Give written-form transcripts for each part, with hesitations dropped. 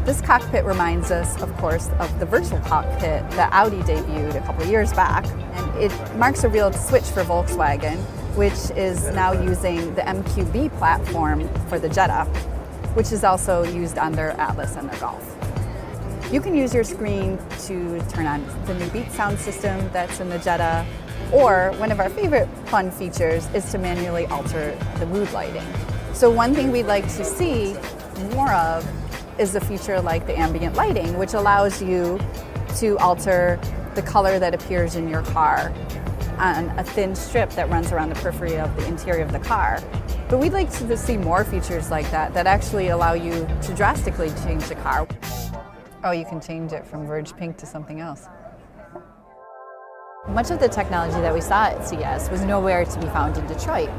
This cockpit reminds us, of course, of the virtual cockpit that Audi debuted a couple of years back. And it marks a real switch for Volkswagen, which is now using the MQB platform for the Jetta, which is also used on their Atlas and their Golf. You can use your screen to turn on the new Beat sound system that's in the Jetta, or one of our favorite fun features is to manually alter the mood lighting. So one thing we'd like to see more of is a feature like the ambient lighting, which allows you to alter the color that appears in your car on a thin strip that runs around the periphery of the interior of the car. But we'd like to see more features like that actually allow you to drastically change the car. Oh, you can change it from Verge Pink to something else. Much of the technology that we saw at CES was nowhere to be found in Detroit.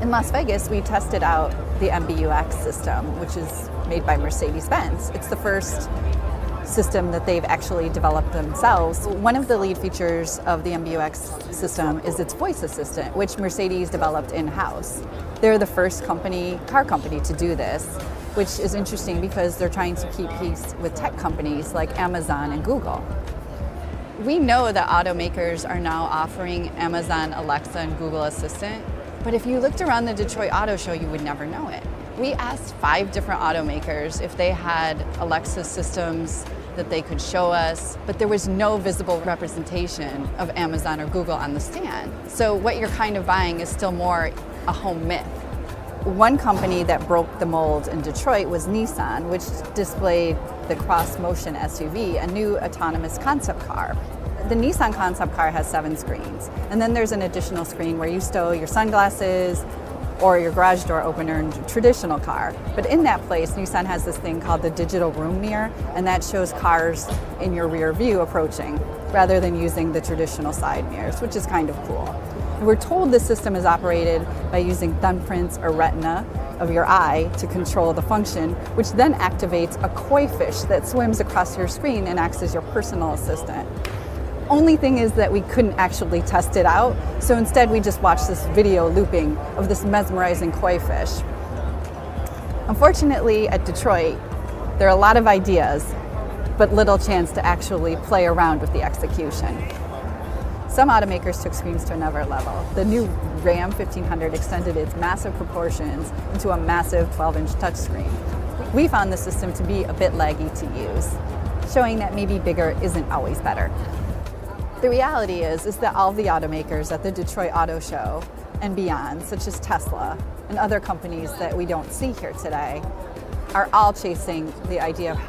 In Las Vegas, we tested out the MBUX system, which is made by Mercedes-Benz. It's the first system that they've actually developed themselves. One of the lead features of the MBUX system is its voice assistant, which Mercedes developed in-house. They're the first car company to do this, which is interesting because they're trying to keep pace with tech companies like Amazon and Google. We know that automakers are now offering Amazon Alexa and Google Assistant, but if you looked around the Detroit Auto Show, you would never know it. We asked 5 different automakers if they had Alexa systems that they could show us, but there was no visible representation of Amazon or Google on the stand. So what you're kind of buying is still more a home myth. One company that broke the mold in Detroit was Nissan, which displayed the Cross Motion SUV, a new autonomous concept car. The Nissan concept car has 7 screens, and then there's an additional screen where you stow your sunglasses or your garage door opener in a traditional car. But in that place, Nissan has this thing called the digital room mirror, and that shows cars in your rear view approaching, rather than using the traditional side mirrors, which is kind of cool. And we're told this system is operated by using thumbprints or retina of your eye to control the function, which then activates a koi fish that swims across your screen and acts as your personal assistant. Only thing is that we couldn't actually test it out, so instead we just watched this video looping of this mesmerizing koi fish. Unfortunately, at Detroit, there are a lot of ideas, but little chance to actually play around with the execution. Some automakers took screens to another level. The new Ram 1500 extended its massive proportions into a massive 12-inch touchscreen. We found the system to be a bit laggy to use, showing that maybe bigger isn't always better. The reality is that all of the automakers at the Detroit Auto Show and beyond, such as Tesla and other companies that we don't see here today, are all chasing the idea of how